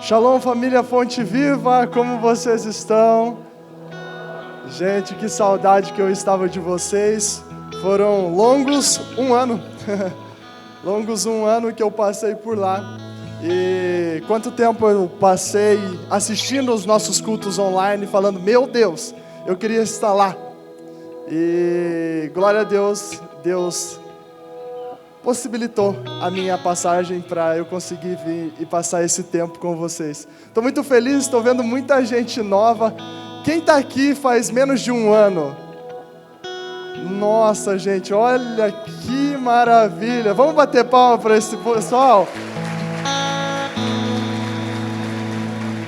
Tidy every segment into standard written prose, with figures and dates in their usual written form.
Shalom, família Fonte Viva, como vocês estão? Gente, que saudade que eu estava de vocês. Foram longos um ano, longos um ano que eu passei por lá. E quanto tempo eu passei assistindo os nossos cultos online, falando, meu Deus, eu queria estar lá. E glória a Deus, Deus possibilitou a minha passagem para eu conseguir vir e passar esse tempo com vocês. Estou muito feliz, estou vendo muita gente nova. Quem está aqui faz menos de um ano? Nossa, gente, olha que maravilha. Vamos bater palma para esse pessoal?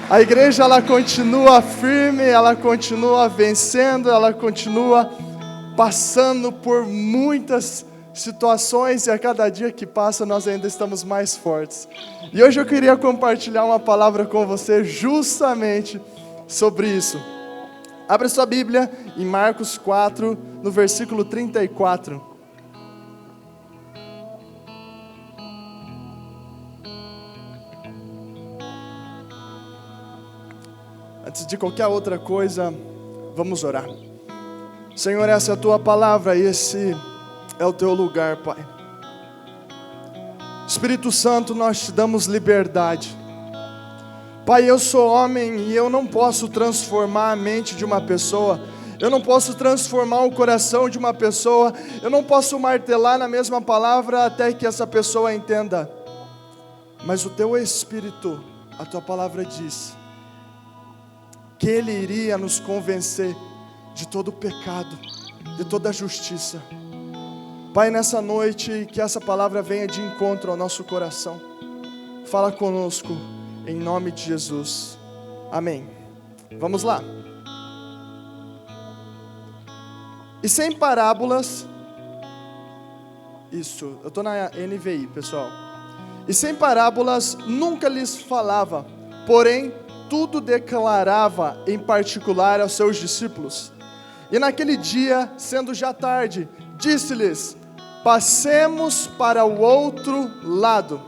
A igreja, ela continua firme, ela continua vencendo, ela continua passando por muitas situações, e a cada dia que passa nós ainda estamos mais fortes. E hoje eu queria compartilhar uma palavra com você justamente sobre isso. Abre sua Bíblia em Marcos 4, no versículo 34. Antes de qualquer outra coisa, vamos orar. Senhor, essa é a tua palavra e esse é o teu lugar, Pai. Espírito Santo, nós te damos liberdade. Pai, eu sou homem e eu não posso transformar a mente de uma pessoa, eu não posso transformar o coração de uma pessoa, eu não posso martelar na mesma palavra até que essa pessoa entenda. Mas o teu Espírito, a tua palavra diz, que Ele iria nos convencer de todo o pecado, de toda a justiça. Pai, nessa noite, que essa palavra venha de encontro ao nosso coração. Fala conosco, em nome de Jesus. Amém. Vamos lá. E sem parábolas, isso, eu estou na NVI, pessoal. E sem parábolas nunca lhes falava, porém, tudo declarava em particular aos seus discípulos. E naquele dia, sendo já tarde, disse-lhes, passemos para o outro lado.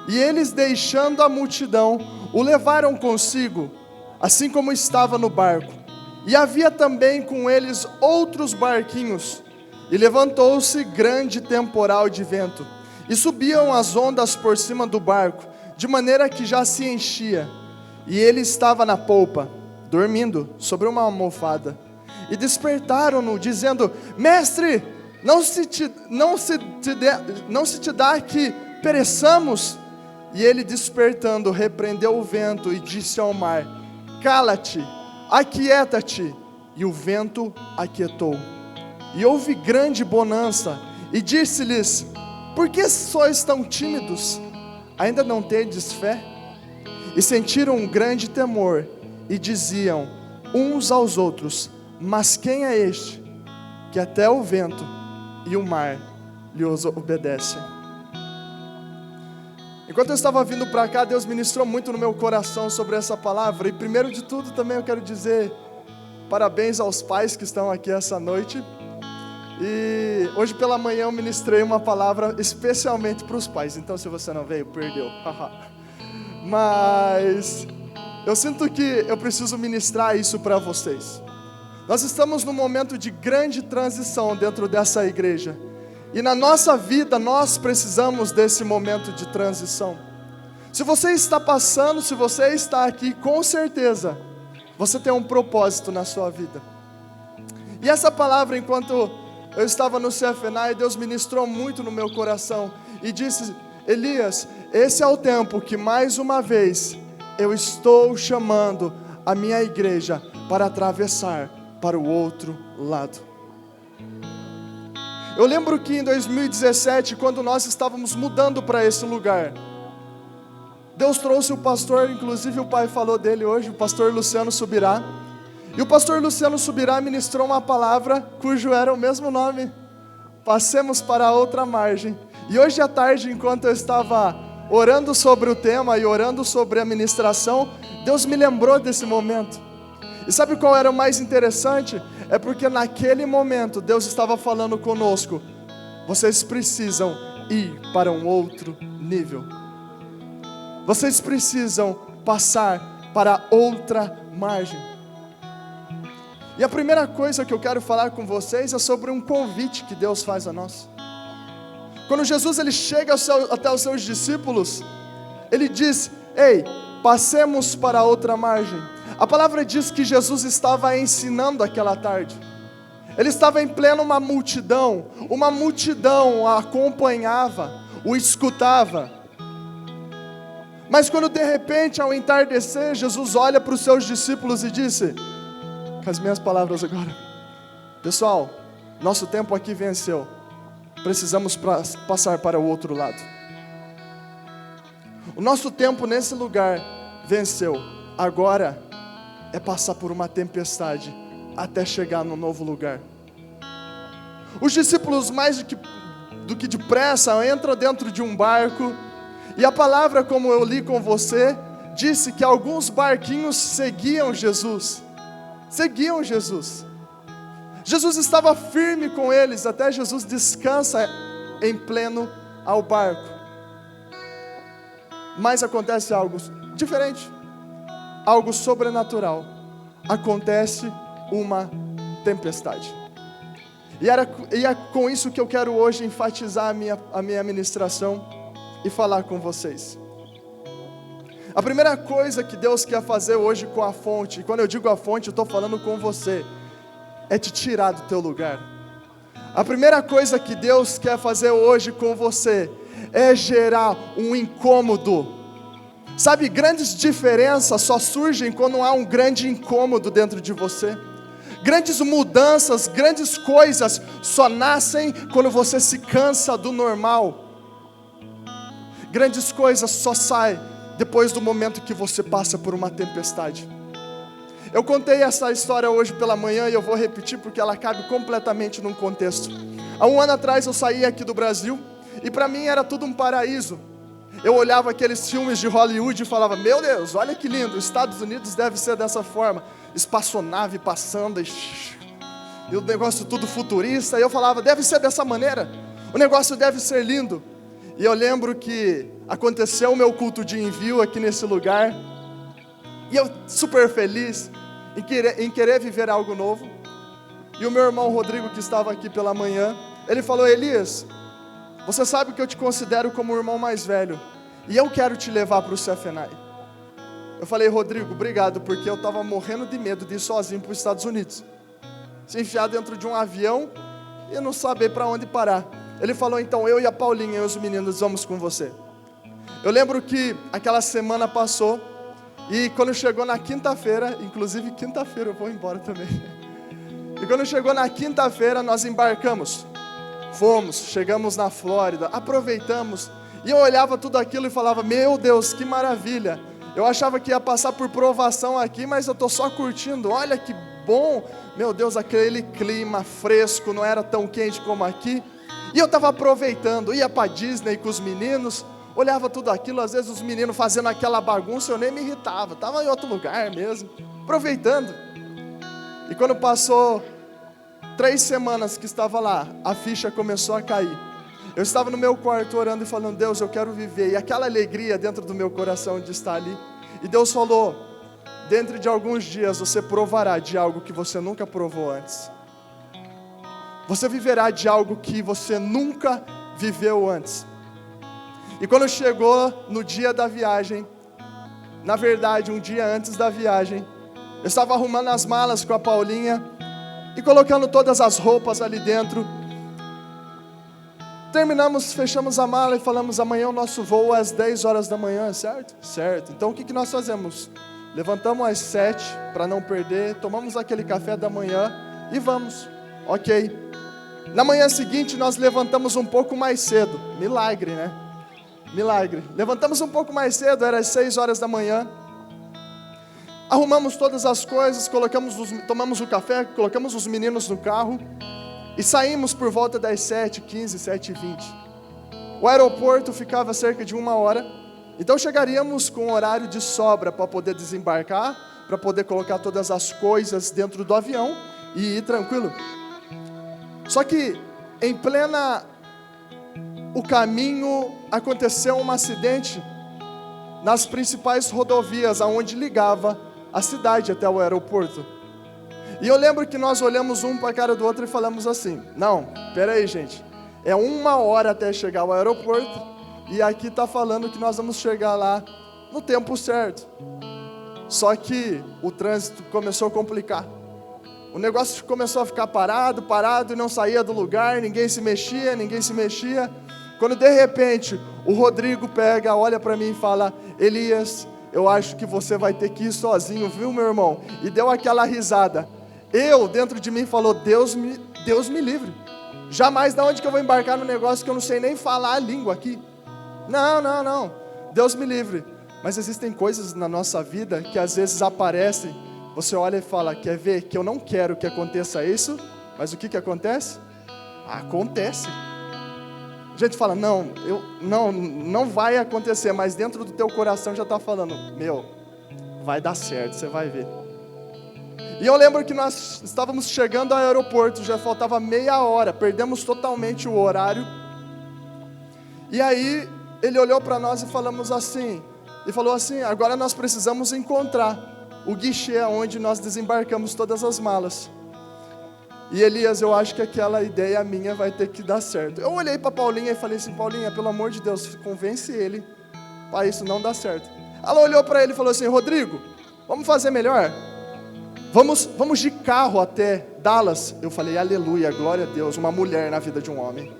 E eles, deixando a multidão, o levaram consigo, assim como estava no barco. E havia também com eles outros barquinhos. E levantou-se grande temporal de vento, e subiam as ondas por cima do barco, de maneira que já se enchia. E ele estava na polpa, dormindo sobre uma almofada. E despertaram-no, dizendo, mestre, não se te dá que pereçamos? E ele, despertando, repreendeu o vento e disse ao mar, cala-te, aquieta-te. E o vento aquietou. E houve grande bonança. E disse-lhes, por que sois tão tímidos? Ainda não tendes fé? E sentiram um grande temor, e diziam uns aos outros, mas quem é este, que até o vento e o mar lhe obedecem? Enquanto eu estava vindo para cá, Deus ministrou muito no meu coração sobre essa palavra, e primeiro de tudo também eu quero dizer parabéns aos pais que estão aqui essa noite, e hoje pela manhã eu ministrei uma palavra especialmente para os pais, então se você não veio, perdeu. Mas eu sinto que eu preciso ministrar isso para vocês. Nós estamos num momento de grande transição dentro dessa igreja. E na nossa vida nós precisamos desse momento de transição. Se você está passando, se você está aqui, com certeza, você tem um propósito na sua vida. E essa palavra, enquanto eu estava no CFNA, Deus ministrou muito no meu coração. E disse, Elias, esse é o tempo que mais uma vez eu estou chamando a minha igreja para atravessar para o outro lado. Eu lembro que em 2017, quando nós estávamos mudando para esse lugar, Deus trouxe o pastor, inclusive o pai falou dele hoje, o pastor Luciano Subirá. E o pastor Luciano Subirá ministrou uma palavra cujo era o mesmo nome, passemos para a outra margem. E hoje à tarde, enquanto eu estava orando sobre o tema e orando sobre a ministração, Deus me lembrou desse momento. E sabe qual era o mais interessante? É porque naquele momento Deus estava falando conosco, vocês precisam ir para um outro nível. Vocês precisam passar para outra margem. E a primeira coisa que eu quero falar com vocês é sobre um convite que Deus faz a nós. Quando Jesus ele chega até os seus discípulos, ele diz: ei, passemos para outra margem. A palavra diz que Jesus estava ensinando aquela tarde. Ele estava em pleno uma multidão o acompanhava, o escutava. Mas quando de repente, ao entardecer, Jesus olha para os seus discípulos e disse, com as minhas palavras agora: pessoal, nosso tempo aqui venceu, precisamos passar para o outro lado. O nosso tempo nesse lugar venceu, agora é passar por uma tempestade até chegar no novo lugar. Os discípulos, mais do que depressa, entram dentro de um barco, e a palavra, como eu li com você, disse que alguns barquinhos seguiam Jesus. Jesus estava firme com eles, até Jesus descansa em pleno ao barco. Mas acontece algo diferente, algo sobrenatural. Acontece uma tempestade. E é com isso que eu quero hoje enfatizar a minha ministração e falar com vocês. A primeira coisa que Deus quer fazer hoje com a fonte, e quando eu digo a fonte, eu estou falando com você, é te tirar do teu lugar. A primeira coisa que Deus quer fazer hoje com você é gerar um incômodo. Sabe, grandes diferenças só surgem quando há um grande incômodo dentro de você. Grandes mudanças, grandes coisas só nascem quando você se cansa do normal. Grandes coisas só saem depois do momento que você passa por uma tempestade. Eu contei essa história hoje pela manhã e eu vou repetir porque ela cabe completamente num contexto. Há um ano atrás eu saí aqui do Brasil e para mim era tudo um paraíso. Eu olhava aqueles filmes de Hollywood e falava: meu Deus, olha que lindo, os Estados Unidos deve ser dessa forma. Espaçonave passando e o negócio tudo futurista. E eu falava: deve ser dessa maneira, o negócio deve ser lindo. E eu lembro que aconteceu o meu culto de envio aqui nesse lugar, e eu super feliz em querer viver algo novo. E o meu irmão Rodrigo, que estava aqui pela manhã, ele falou: Elias, você sabe que eu te considero como o irmão mais velho, e eu quero te levar para o CFNI. Eu falei: Rodrigo, obrigado, porque eu estava morrendo de medo de ir sozinho para os Estados Unidos, se enfiar dentro de um avião e não saber para onde parar. Ele falou: então eu e a Paulinha e os meninos vamos com você. Eu lembro que aquela semana passou, e quando chegou na quinta-feira, inclusive quinta-feira eu vou embora também. E quando chegou na quinta-feira nós embarcamos, chegamos na Flórida, aproveitamos, e eu olhava tudo aquilo e falava: meu Deus, que maravilha. Eu achava que ia passar por provação aqui, mas eu estou só curtindo, olha que bom. Meu Deus, aquele clima fresco, não era tão quente como aqui. E eu estava aproveitando, ia para Disney com os meninos, olhava tudo aquilo, às vezes os meninos fazendo aquela bagunça, eu nem me irritava, estava em outro lugar mesmo, aproveitando. E quando passou 3 semanas que estava lá, a ficha começou a cair. Eu estava no meu quarto orando e falando: Deus, eu quero viver. E aquela alegria dentro do meu coração de estar ali. E Deus falou: dentro de alguns dias você provará de algo que você nunca provou antes. Você viverá de algo que você nunca viveu antes. E quando chegou no dia da viagem, na verdade um dia antes da viagem, eu estava arrumando as malas com a Paulinha e colocando todas as roupas ali dentro. Terminamos, fechamos a mala e falamos: amanhã o nosso voo é às 10 horas da manhã, certo? Certo. Então o que nós fazemos? Levantamos às 7 para não perder, tomamos aquele café da manhã e vamos. Ok. Na manhã seguinte nós levantamos um pouco mais cedo. Milagre, né? Milagre. Levantamos um pouco mais cedo, era às 6 horas da manhã. Arrumamos todas as coisas, tomamos o café, colocamos os meninos no carro e saímos por volta das 7h15, 7h20. O aeroporto ficava cerca de 1 hora, então chegaríamos com horário de sobra para poder desembarcar, para poder colocar todas as coisas dentro do avião e ir tranquilo. Só que em plena o caminho aconteceu um acidente nas principais rodovias aonde ligava a cidade até o aeroporto. E eu lembro que nós olhamos um para a cara do outro e falamos assim: não, peraí gente, é 1 hora até chegar ao aeroporto, e aqui está falando que nós vamos chegar lá no tempo certo. Só que o trânsito começou a complicar. O negócio começou a ficar parado e não saía do lugar, ninguém se mexia. Quando de repente o Rodrigo pega, olha para mim e fala: Elias, eu acho que você vai ter que ir sozinho, viu, meu irmão? E deu aquela risada. Dentro de mim, falou: Deus me livre. Jamais, da onde que eu vou embarcar no negócio que eu não sei nem falar a língua aqui? Não. Deus me livre. Mas existem coisas na nossa vida que às vezes aparecem. Você olha e fala: quer ver que eu não quero que aconteça isso? Mas o que acontece? Acontece. A gente fala: não vai acontecer. Mas dentro do teu coração já está falando: meu, vai dar certo, você vai ver. E eu lembro que nós estávamos chegando ao aeroporto, já faltava meia hora, perdemos totalmente o horário. E aí ele olhou para nós e falou assim: agora nós precisamos encontrar o guichê onde nós desembarcamos todas as malas. E Elias, eu acho que aquela ideia minha vai ter que dar certo. Eu olhei para Paulinha e falei assim: Paulinha, pelo amor de Deus, convence ele para isso não dar certo. Ela olhou para ele e falou assim: Rodrigo, vamos fazer melhor? Vamos de carro até Dallas. Eu falei: aleluia, glória a Deus, uma mulher na vida de um homem.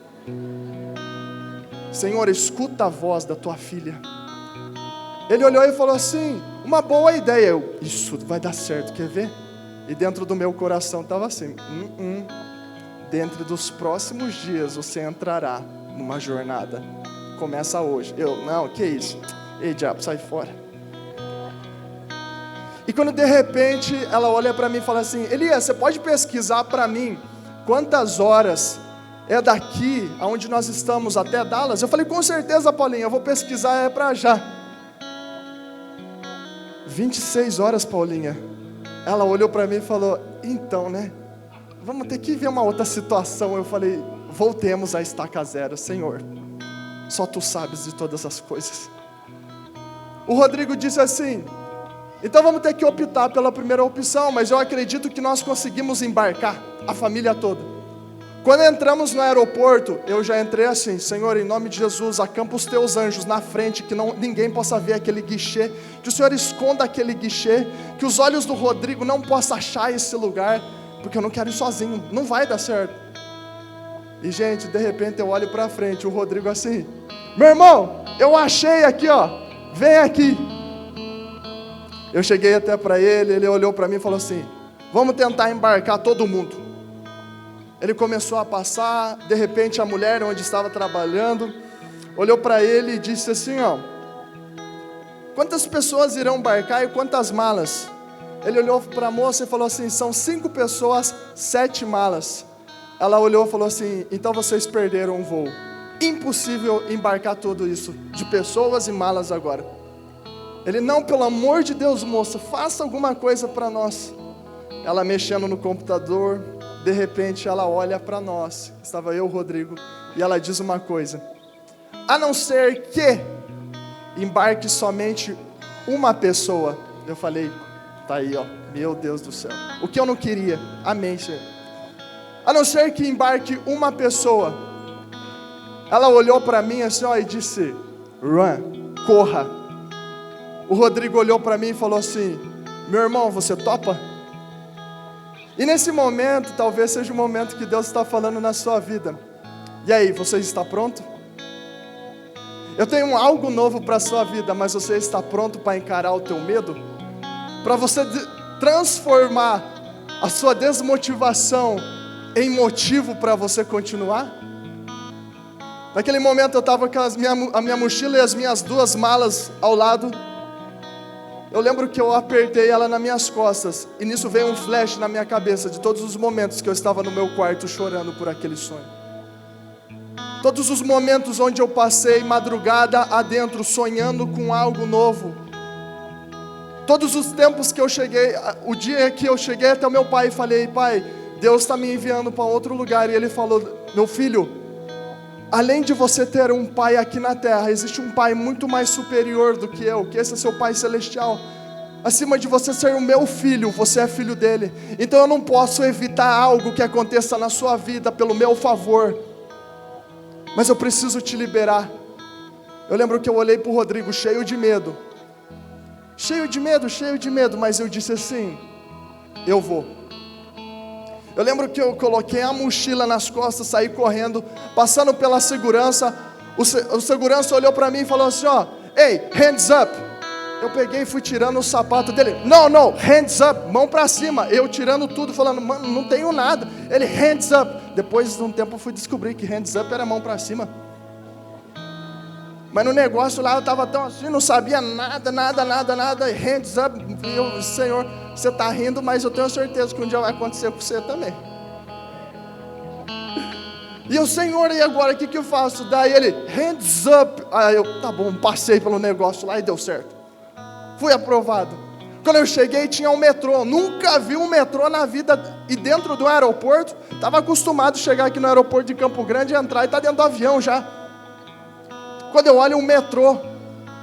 Senhor, escuta a voz da tua filha. Ele olhou e falou assim: uma boa ideia. Isso vai dar certo, quer ver? E dentro do meu coração estava assim: dentro dos próximos dias você entrará numa jornada. Começa hoje. Não, que isso? Ei, diabo, sai fora. E quando de repente ela olha para mim e fala assim: Elias, você pode pesquisar para mim quantas horas é daqui, aonde nós estamos, até Dallas? Eu falei: com certeza, Paulinha, eu vou pesquisar, é para já. 26 horas, Paulinha. Ela olhou para mim e falou: então, né? Vamos ter que ver uma outra situação. Eu falei: voltemos à estaca zero, Senhor. Só Tu sabes de todas as coisas. O Rodrigo disse assim: então vamos ter que optar pela primeira opção, mas eu acredito que nós conseguimos embarcar a família toda. Quando entramos no aeroporto, eu já entrei assim: Senhor, em nome de Jesus, acampa os Teus anjos na frente, que ninguém possa ver aquele guichê, que o Senhor esconda aquele guichê, que os olhos do Rodrigo não possam achar esse lugar, porque eu não quero ir sozinho, não vai dar certo. E gente, de repente eu olho para frente, o Rodrigo assim: meu irmão, eu achei aqui, ó, vem aqui. Eu cheguei até para ele, ele olhou para mim e falou assim: vamos tentar embarcar todo mundo. Ele começou a passar, de repente a mulher onde estava trabalhando olhou para ele e disse assim: ó, quantas pessoas irão embarcar e quantas malas? Ele olhou para a moça e falou assim: são 5 pessoas, 7 malas. Ela olhou e falou assim: então vocês perderam um voo. Impossível embarcar tudo isso de pessoas e malas agora. Ele: não, pelo amor de Deus, moça, faça alguma coisa para nós. Ela mexendo no computador, de repente ela olha para nós, estava eu, Rodrigo, e ela diz uma coisa: a não ser que embarque somente uma pessoa. Eu falei: tá aí, ó, meu Deus do céu, o que eu não queria, amém, Senhor. A não ser que embarque uma pessoa. Ela olhou para mim assim, ó, e disse: run, corra. O Rodrigo olhou para mim e falou assim: meu irmão, você topa? E nesse momento, talvez seja o momento que Deus está falando na sua vida. E aí, você está pronto? Eu tenho algo novo para a sua vida, mas você está pronto para encarar o teu medo? Para você transformar a sua desmotivação em motivo para você continuar? Naquele momento eu estava com a minha mochila e as minhas 2 malas ao lado. Eu lembro que eu apertei ela nas minhas costas, e nisso veio um flash na minha cabeça de todos os momentos que eu estava no meu quarto chorando por aquele sonho. Todos os momentos onde eu passei madrugada adentro sonhando com algo novo. Todos os tempos que eu cheguei, o dia que eu cheguei até o meu pai e falei: pai, Deus está me enviando para outro lugar. E ele falou: meu filho, além de você ter um pai aqui na terra, existe um pai muito mais superior do que eu, que esse é seu pai celestial. Acima de você ser o meu filho, você é filho dele. Então eu não posso evitar algo que aconteça na sua vida pelo meu favor, mas eu preciso te liberar. Eu lembro que eu olhei para o Rodrigo cheio de medo, mas eu disse assim: eu vou. Eu lembro que eu coloquei a mochila nas costas, saí correndo, passando pela segurança. O segurança olhou para mim e falou assim: ó, ei, hands up. Eu peguei e fui tirando o sapato dele. Não, hands up, mão para cima. Eu tirando tudo, falando: mano, não tenho nada. Ele, hands up. Depois de um tempo eu fui descobrir que hands up era mão para cima. Mas no negócio lá eu estava tão assim, não sabia nada. Hands up. Eu, Senhor, você está rindo, mas eu tenho certeza que um dia vai acontecer com você também. E eu, Senhor, e agora o que eu faço? Daí ele, hands up. Aí eu, tá bom, passei pelo negócio lá e deu certo. Fui aprovado. Quando eu cheguei tinha um metrô. Nunca vi um metrô na vida. E dentro do aeroporto, estava acostumado a chegar aqui no aeroporto de Campo Grande, entrar e estar dentro do avião já. Quando eu olho um metrô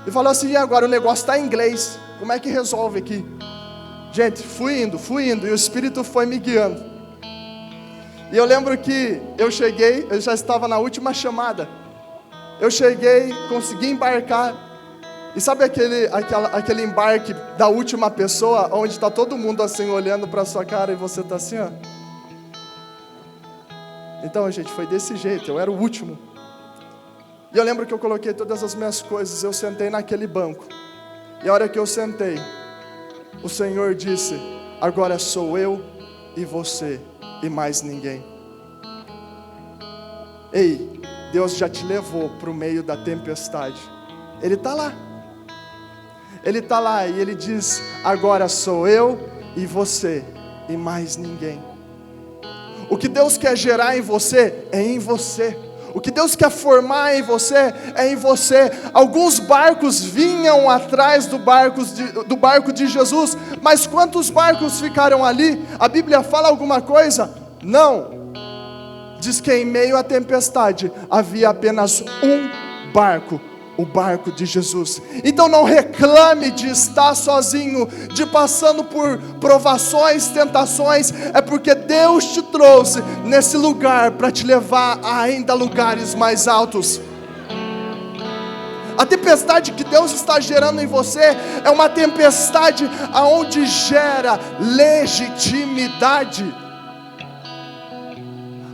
e falo assim: e agora o negócio está em inglês, como é que resolve aqui? Gente, fui indo e o Espírito foi me guiando. E eu lembro que eu cheguei, eu já estava na última chamada. Eu cheguei, consegui embarcar. E sabe aquele embarque da última pessoa, onde está todo mundo assim olhando para a sua cara e você está assim, ó? Então, gente, foi desse jeito, eu era o último. E eu lembro que eu coloquei todas as minhas coisas, eu sentei naquele banco. E a hora que eu sentei, o Senhor disse: agora sou eu e você e mais ninguém. Ei, Deus já te levou para o meio da tempestade. Ele está lá. Ele está lá e Ele diz: agora sou eu e você e mais ninguém. O que Deus quer gerar em você é em você. O que Deus quer formar em você é em você. Alguns barcos vinham atrás do barco de Jesus, mas quantos barcos ficaram ali? A Bíblia fala alguma coisa? Não. Diz que em meio à tempestade havia apenas um barco. O barco de Jesus. Então não reclame de estar sozinho, de passando por provações, tentações. É porque Deus te trouxe nesse lugar para te levar a ainda lugares mais altos. A tempestade que Deus está gerando em você é uma tempestade aonde gera legitimidade.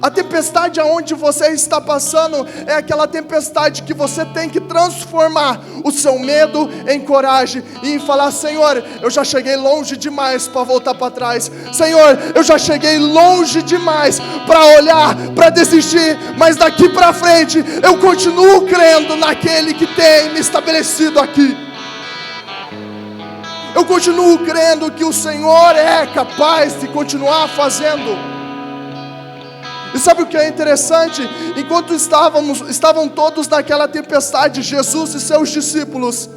A tempestade aonde você está passando é aquela tempestade que você tem que transformar o seu medo em coragem e em falar: Senhor, eu já cheguei longe demais para voltar para trás. Senhor, eu já cheguei longe demais para olhar, para desistir, mas daqui para frente eu continuo crendo naquele que tem me estabelecido aqui. Eu continuo crendo que o Senhor é capaz de continuar fazendo. E sabe o que é interessante? Enquanto estavam todos naquela tempestade, Jesus e seus discípulos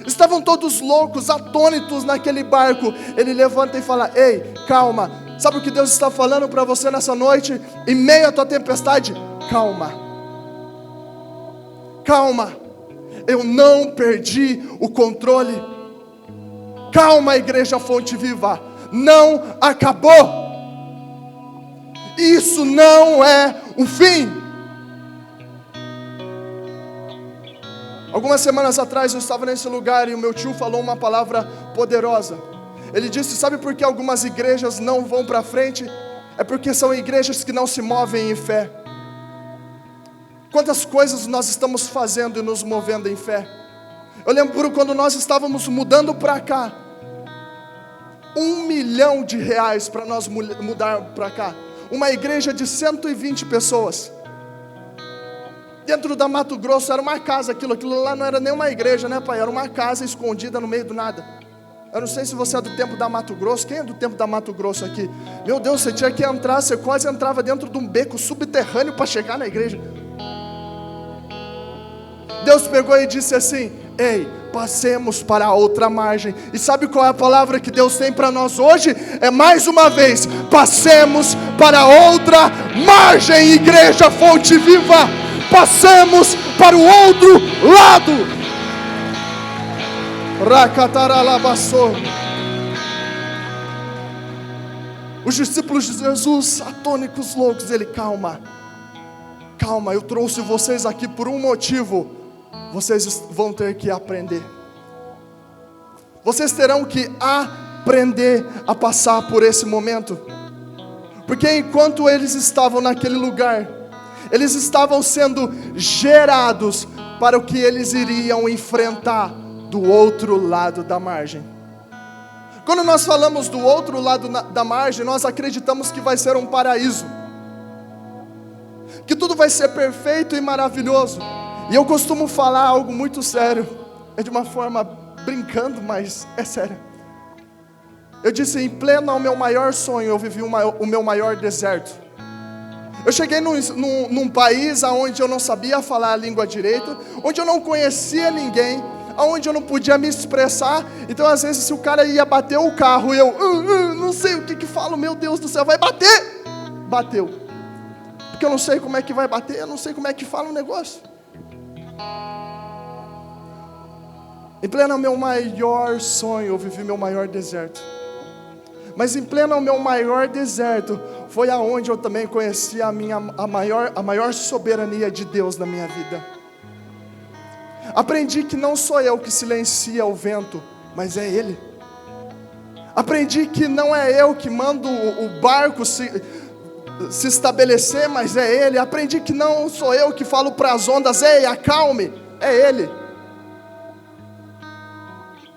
estavam todos loucos, atônitos naquele barco. Ele levanta e fala: ei, calma. Sabe o que Deus está falando para você nessa noite? Em meio à tua tempestade, calma. Calma. Eu não perdi o controle. Calma, Igreja Fonte Viva. Não acabou. Isso não é o fim. Algumas semanas atrás eu estava nesse lugar e o meu tio falou uma palavra poderosa. Ele disse: sabe por que algumas igrejas não vão para frente? É porque são igrejas que não se movem em fé. Quantas coisas nós estamos fazendo e nos movendo em fé? Eu lembro quando nós estávamos mudando para cá, R$1 milhão para nós mudar para cá. Uma igreja de 120 pessoas. Dentro da Mato Grosso era uma casa, aquilo lá não era nem uma igreja, né, pai? Era uma casa escondida no meio do nada. Eu não sei se você é do tempo da Mato Grosso. Quem é do tempo da Mato Grosso aqui? Meu Deus, você tinha que entrar, você quase entrava dentro de um beco subterrâneo para chegar na igreja. Deus pegou e disse assim: ei, passemos para a outra margem. E sabe qual é a palavra que Deus tem para nós hoje? É mais uma vez: passemos para a outra margem, Igreja Fonte Viva. passemos para o outro lado. Racataralabassou. Os discípulos de Jesus, atônicos, loucos, ele: calma, eu trouxe vocês aqui por um motivo. Vocês vão ter que aprender. Vocês terão que aprender a passar por esse momento. Porque enquanto eles estavam naquele lugar, eles estavam sendo gerados para o que eles iriam enfrentar do outro lado da margem. Quando nós falamos do outro lado da margem, nós acreditamos que vai ser um paraíso, que tudo vai ser perfeito e maravilhoso. E eu costumo falar algo muito sério, é de uma forma brincando, mas é sério. Eu disse: em pleno ao meu maior sonho, eu vivi o meu maior deserto. Eu cheguei num país onde eu não sabia falar a língua direito, onde eu não conhecia ninguém, onde eu não podia me expressar. Então às vezes se o cara ia bater o carro, eu não sei o que falo, meu Deus do céu, vai bater. Bateu. Porque eu não sei como é que vai bater, eu não sei como é que fala o negócio. Em pleno ao meu maior sonho, eu vivi meu maior deserto. Mas em pleno ao meu maior deserto, foi aonde eu também conheci a maior soberania de Deus na minha vida. Aprendi que não sou eu que silencia o vento, mas é Ele. Aprendi que não é eu que mando o barco se estabelecer, mas é Ele. Aprendi que não sou eu que falo para as ondas: ei, acalme, é Ele.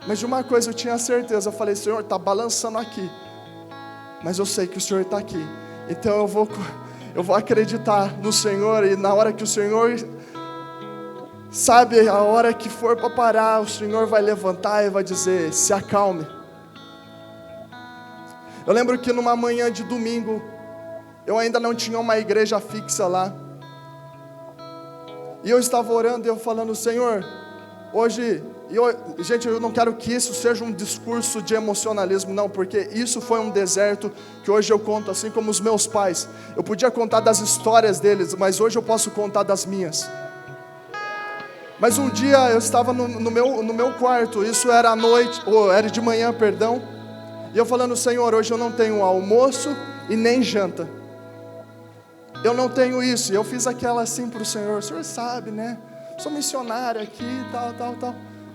Mas de uma coisa eu tinha certeza, eu falei: Senhor, está balançando aqui, mas eu sei que o Senhor está aqui, então eu vou acreditar no Senhor. E na hora que o Senhor, sabe, a hora que for para parar, o Senhor vai levantar e vai dizer: se acalme. Eu lembro que numa manhã de domingo, eu ainda não tinha uma igreja fixa lá, e eu estava orando e eu falando: Senhor, hoje... gente, eu não quero que isso seja um discurso de emocionalismo, não, porque isso foi um deserto que hoje eu conto, assim como os meus pais. Eu podia contar das histórias deles, mas hoje eu posso contar das minhas. Mas um dia eu estava no meu quarto, isso era à noite, ou era de manhã, perdão, e eu falando: Senhor, hoje eu não tenho almoço e nem janta. Eu não tenho isso. E eu fiz aquela assim para o Senhor: o Senhor sabe, né? Sou missionário aqui, tal.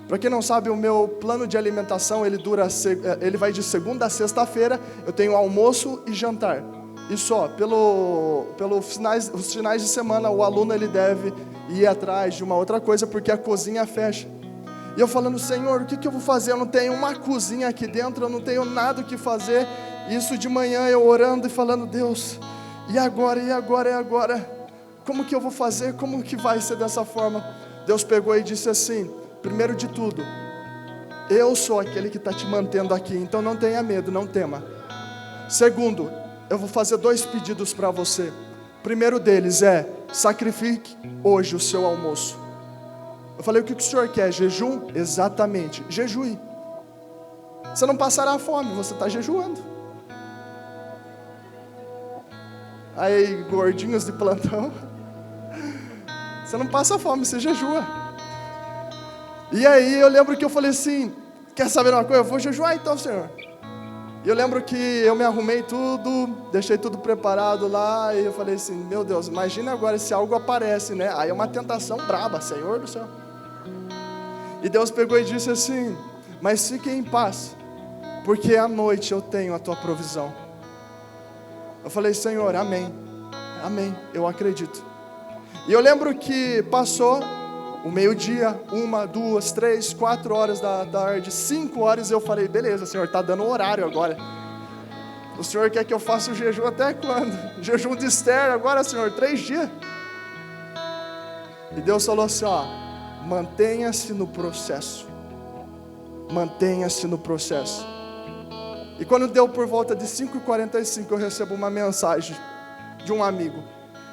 Para quem não sabe, o meu plano de alimentação, ele vai de segunda a sexta-feira. Eu tenho almoço e jantar. E só, os finais de semana, o aluno ele deve ir atrás de uma outra coisa, porque a cozinha fecha. E eu falando: Senhor, o que eu vou fazer? Eu não tenho uma cozinha aqui dentro, eu não tenho nada o que fazer. Isso de manhã eu orando e falando: Deus, e agora? Como que eu vou fazer? Como que vai ser dessa forma? Deus pegou e disse assim: primeiro de tudo, eu sou aquele que está te mantendo aqui, então não tenha medo, não tema. Segundo, eu vou fazer 2 pedidos para você. O primeiro deles é: sacrifique hoje o seu almoço. Eu falei: o que o senhor quer? Jejum? Exatamente, jejue. Você não passará fome, você está jejuando. Aí, gordinhos de plantão, você não passa fome, você jejua. E aí eu lembro que eu falei assim: quer saber uma coisa? Eu vou jejuar então, Senhor. E eu lembro que eu me arrumei tudo, deixei tudo preparado lá, e eu falei assim: meu Deus, imagina agora se algo aparece, né? Aí é uma tentação braba, Senhor do céu. E Deus pegou e disse assim: mas fique em paz, porque à noite eu tenho a tua provisão. Eu falei: Senhor, amém, eu acredito. E eu lembro que passou o meio-dia, 1, 2, 3, 4 horas da tarde, 5 horas, eu falei: beleza, Senhor, está dando horário agora. O Senhor quer que eu faça o jejum até quando? Jejum de Esther agora, Senhor, 3 dias. E Deus falou assim: ó, mantenha-se no processo. Mantenha-se no processo. E quando deu por volta de 5h45, eu recebo uma mensagem de um amigo: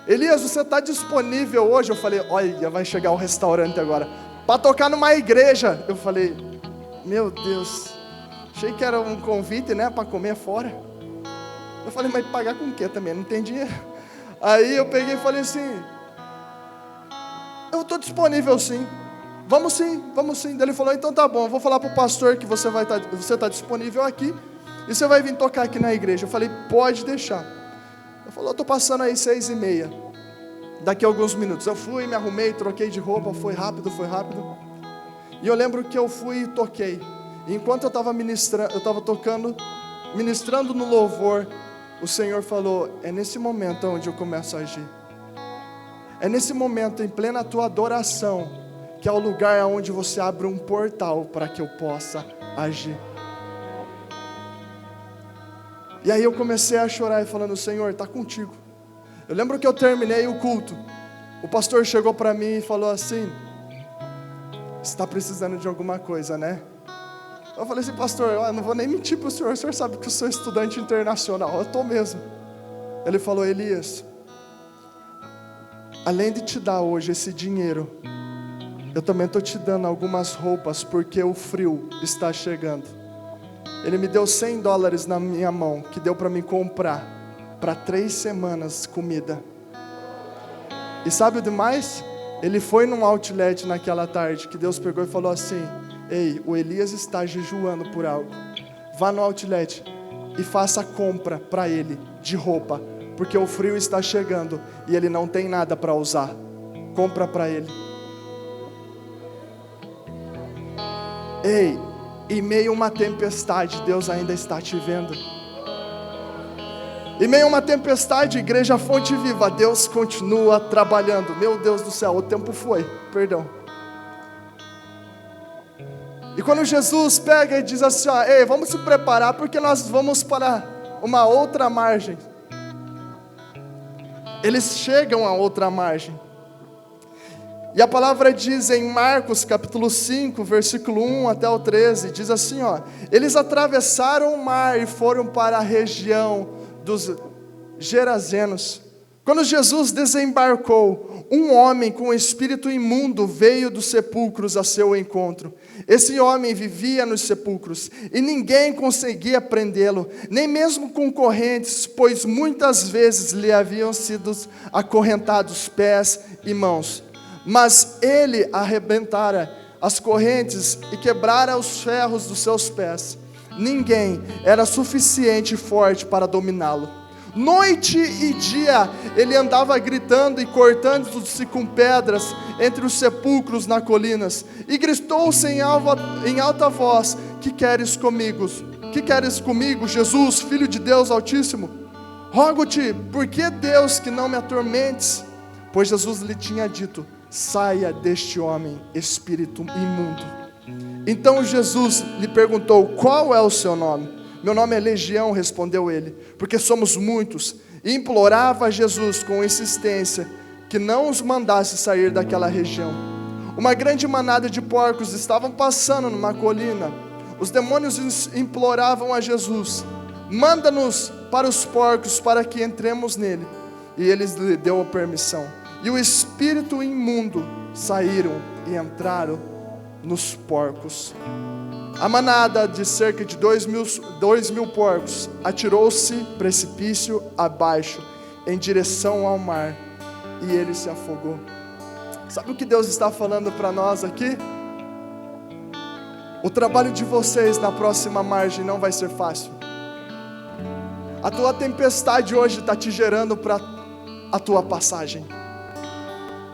Elias, você está disponível hoje? Eu falei: olha, vai chegar o restaurante agora, para tocar numa igreja. Eu falei: meu Deus, achei que era um convite, né, para comer fora. Eu falei: mas pagar com o quê também? Não tem dinheiro. Aí eu peguei e falei assim: Eu estou disponível sim. Vamos sim. Daí ele falou, então tá bom, eu vou falar para o pastor que você está disponível aqui e você vai vir tocar aqui na igreja. Eu falei, pode deixar. Ele falou, eu estou passando aí 6:30, daqui a alguns minutos. Eu fui, me arrumei, troquei de roupa, foi rápido. E eu lembro que eu fui e toquei. E enquanto eu estava ministrando no louvor, o Senhor falou, é nesse momento onde eu começo a agir. É nesse momento, em plena tua adoração, que é o lugar onde você abre um portal para que eu possa agir. E aí eu comecei a chorar e falando, Senhor, está contigo. Eu lembro que eu terminei o culto. O pastor chegou para mim e falou assim, você está precisando de alguma coisa, né? Eu falei assim, pastor, eu não vou nem mentir para o senhor sabe que eu sou estudante internacional, eu estou mesmo. Ele falou, Elias, além de te dar hoje esse dinheiro, eu também estou te dando algumas roupas, porque o frio está chegando. Ele me deu $100 na minha mão, que deu para me comprar, para 3 semanas comida. E sabe o demais? Ele foi num outlet naquela tarde, que Deus pegou e falou assim, ei, o Elias está jejuando por algo. Vá no outlet e faça a compra para ele de roupa, porque o frio está chegando e ele não tem nada para usar. Compra para ele. Ei, em meio a uma tempestade, Deus ainda está te vendo. Em meio a uma tempestade, Igreja Fonte Viva, Deus continua trabalhando. Meu Deus do céu, o tempo foi, perdão. E quando Jesus pega e diz assim, ó, ei, vamos se preparar, porque nós vamos para uma outra margem. Eles chegam a outra margem. E a palavra diz em Marcos capítulo 5, versículo 1 até o 13, diz assim, ó, eles atravessaram o mar e foram para a região dos Gerazenos. Quando Jesus desembarcou, um homem com espírito imundo veio dos sepulcros a seu encontro. Esse homem vivia nos sepulcros e ninguém conseguia prendê-lo, nem mesmo com correntes, pois muitas vezes lhe haviam sido acorrentados pés e mãos. Mas ele arrebentara as correntes e quebrara os ferros dos seus pés. Ninguém era suficiente forte para dominá-lo. Noite e dia ele andava gritando e cortando-se com pedras entre os sepulcros nas colinas, e gritou-se em alta voz, que queres comigo, Jesus, Filho de Deus Altíssimo? Rogo-te, por que Deus que não me atormentes? Pois Jesus lhe tinha dito, saia deste homem, espírito imundo. Então Jesus lhe perguntou, qual é o seu nome? Meu nome é Legião, respondeu ele, porque somos muitos. E implorava a Jesus com insistência que não os mandasse sair daquela região. Uma grande manada de porcos estavam passando numa colina. Os demônios imploravam a Jesus, manda-nos para os porcos para que entremos nele. E ele lhe deu a permissão. E o espírito imundo saíram e entraram nos porcos. A manada de cerca de 2.000 porcos atirou-se precipício abaixo, em direção ao mar, e ele se afogou. Sabe o que Deus está falando para nós aqui? O trabalho de vocês na próxima margem não vai ser fácil. A tua tempestade hoje está te gerando para a tua passagem.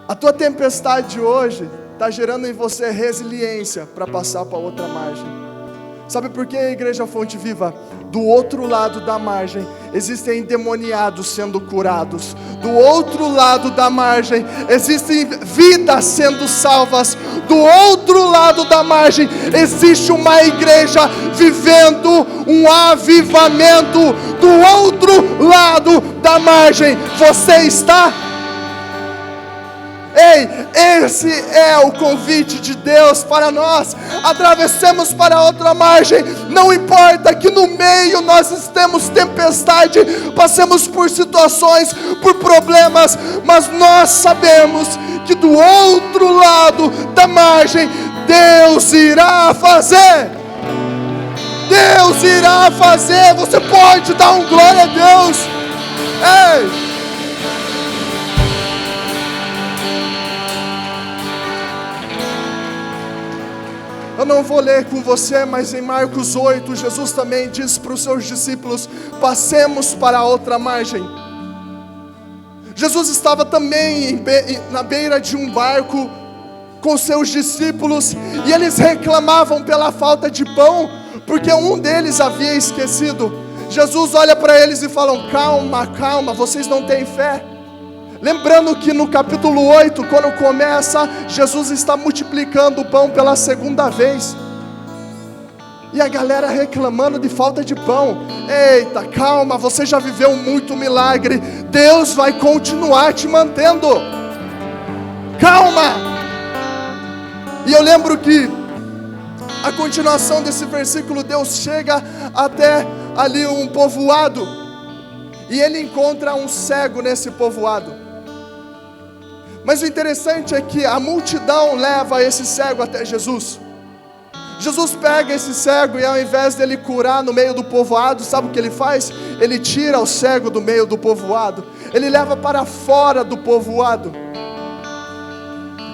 A tua tempestade hoje está gerando em você resiliência para passar para outra margem. Sabe por que, Igreja Fonte Viva? Do outro lado da margem existem endemoniados sendo curados. Do outro lado da margem existem vidas sendo salvas. Do outro lado da margem existe uma igreja vivendo um avivamento. Do outro lado da margem você está. Ei, esse é o convite de Deus para nós. Atravessemos para outra margem. Não importa que no meio nós estemos tempestade, passemos por situações, por problemas, mas nós sabemos que do outro lado da margem Deus irá fazer. Deus irá fazer. Você pode dar um glória a Deus. Ei! Eu não vou ler com você, mas em Marcos 8, Jesus também diz para os seus discípulos: passemos para a outra margem. Jesus estava também na beira de um barco com seus discípulos, e eles reclamavam pela falta de pão, porque um deles havia esquecido. Jesus olha para eles e fala: calma, calma, vocês não têm fé. Lembrando que no capítulo 8, quando começa, Jesus está multiplicando o pão pela segunda vez, e a galera reclamando de falta de pão. Eita, calma, você já viveu muito milagre, Deus vai continuar te mantendo, calma. E eu lembro que a continuação desse versículo, Deus chega até ali um povoado, e ele encontra um cego nesse povoado. Mas o interessante é que a multidão leva esse cego até Jesus. Jesus pega esse cego e ao invés dele curar no meio do povoado, sabe o que ele faz? Ele tira o cego do meio do povoado, ele leva para fora do povoado.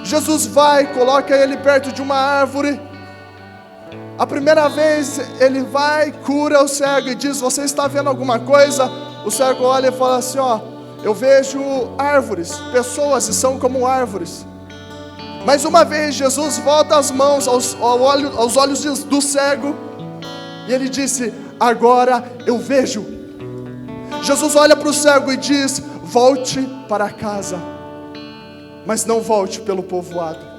Jesus vai, coloca ele perto de uma árvore. A primeira vez ele vai, cura o cego e diz: você está vendo alguma coisa? O cego olha e fala assim: eu vejo árvores, pessoas, e são como árvores. Mais uma vez Jesus volta as mãos aos olhos do cego, e ele disse: agora eu vejo. Jesus olha para o cego e diz: volte para casa, mas não volte pelo povoado.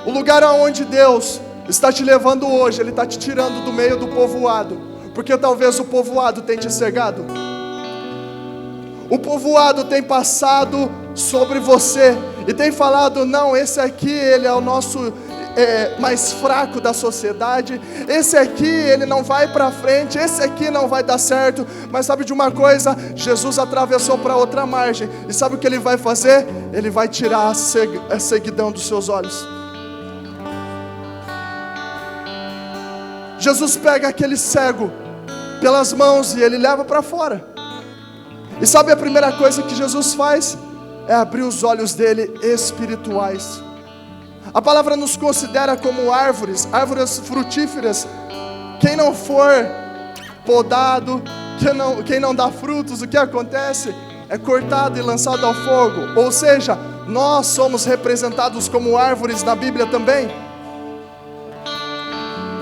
O lugar aonde Deus está te levando hoje, Ele está te tirando do meio do povoado, porque talvez o povoado tenha te cegado. O povoado tem passado sobre você e tem falado: não, esse aqui ele é o nosso mais fraco da sociedade, esse aqui ele não vai para frente, esse aqui não vai dar certo. Mas sabe de uma coisa? Jesus atravessou para outra margem, e sabe o que ele vai fazer? Ele vai tirar a ceguidão dos seus olhos. Jesus pega aquele cego pelas mãos e ele leva para fora. E sabe a primeira coisa que Jesus faz? É abrir os olhos dele espirituais. A palavra nos considera como árvores frutíferas. Quem não for podado, quem não dá frutos, o que acontece? É cortado e lançado ao fogo. Ou seja, nós somos representados como árvores na Bíblia também.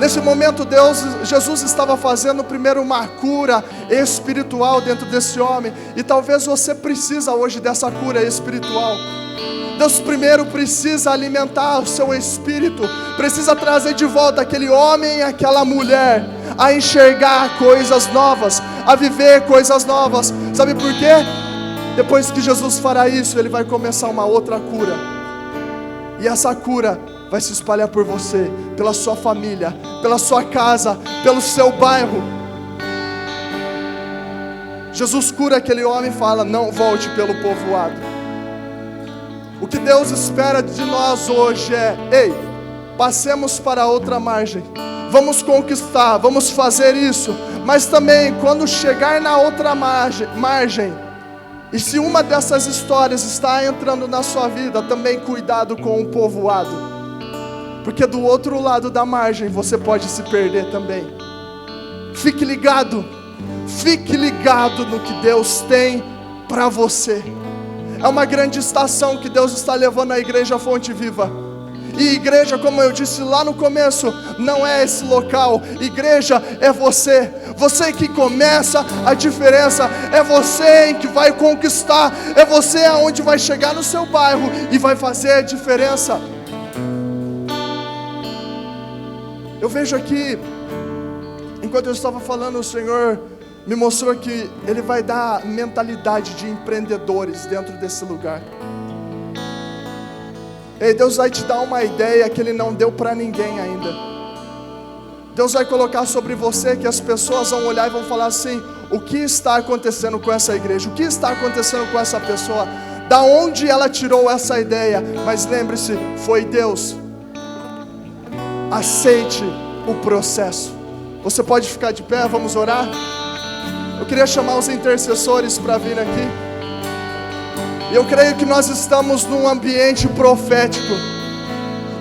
Nesse momento Jesus estava fazendo primeiro uma cura espiritual dentro desse homem, e talvez você precisa hoje dessa cura espiritual. Deus primeiro precisa alimentar o seu espírito, precisa trazer de volta aquele homem e aquela mulher a enxergar coisas novas, a viver coisas novas. Sabe por quê? Depois que Jesus fará isso, Ele vai começar uma outra cura, e essa cura vai se espalhar por você, pela sua família, pela sua casa, pelo seu bairro. Jesus cura aquele homem e fala: não volte pelo povoado. O que Deus espera de nós hoje é: ei, passemos para outra margem, vamos conquistar, vamos fazer isso. Mas também, quando chegar na outra margem, e se uma dessas histórias está entrando na sua vida, também cuidado com o povoado, porque do outro lado da margem você pode se perder também. Fique ligado no que Deus tem para você. É uma grande estação que Deus está levando a igreja Fonte Viva. E igreja, como eu disse lá no começo, não é esse local. Igreja é você. Você que começa a diferença. É você que vai conquistar. É você aonde vai chegar no seu bairro e vai fazer a diferença. Eu vejo aqui, enquanto eu estava falando, o Senhor me mostrou que Ele vai dar mentalidade de empreendedores dentro desse lugar. E Deus vai te dar uma ideia que Ele não deu para ninguém ainda. Deus vai colocar sobre você que as pessoas vão olhar e vão falar assim: o que está acontecendo com essa igreja? O que está acontecendo com essa pessoa? Da onde ela tirou essa ideia? Mas lembre-se, foi Deus. Aceite o processo. Você pode ficar de pé, vamos orar? Eu queria chamar os intercessores para vir aqui. E eu creio que nós estamos num ambiente profético.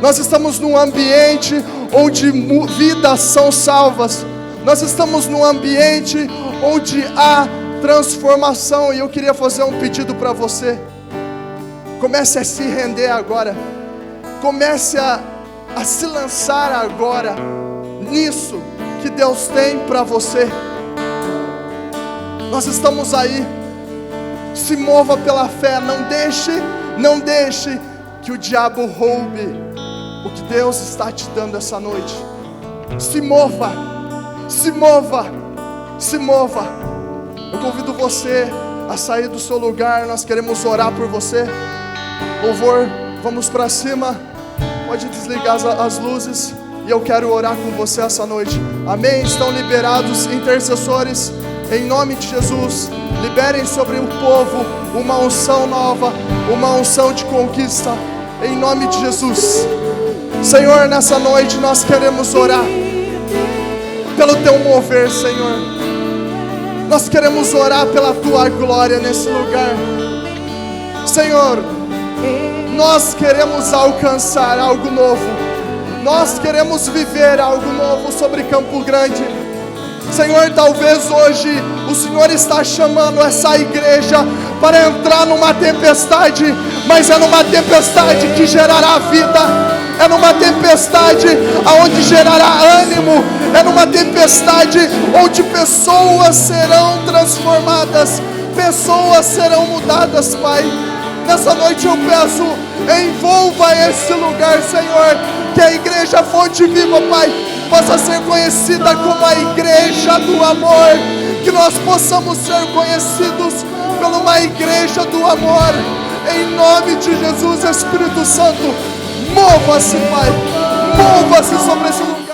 Nós estamos num ambiente onde vidas são salvas. Nós estamos num ambiente onde há transformação. E eu queria fazer um pedido para você. Comece a se render agora. Comece a se lançar agora nisso que Deus tem para você. Nós estamos aí. Se mova pela fé. Não deixe que o diabo roube o que Deus está te dando essa noite. Se mova. Se mova. Se mova. Eu convido você a sair do seu lugar. Nós queremos orar por você. Louvor, vamos para cima. Pode desligar as luzes. E eu quero orar com você essa noite. Amém? Estão liberados intercessores. Em nome de Jesus, liberem sobre o povo uma unção nova, uma unção de conquista. Em nome de Jesus. Senhor, nessa noite nós queremos orar pelo Teu mover, Senhor. Nós queremos orar pela Tua glória nesse lugar. Senhor, nós queremos alcançar algo novo. Nós queremos viver algo novo sobre Campo Grande. Senhor, talvez hoje o Senhor está chamando essa igreja para entrar numa tempestade, mas é numa tempestade que gerará vida. É numa tempestade onde gerará ânimo. É numa tempestade onde pessoas serão transformadas, pessoas serão mudadas, Pai. Nessa noite eu peço, envolva esse lugar, Senhor, que a igreja Fonte Viva, Pai, possa ser conhecida como a igreja do amor, que nós possamos ser conhecidos como uma igreja do amor. Em nome de Jesus, Espírito Santo, mova-se, Pai, mova-se sobre esse lugar.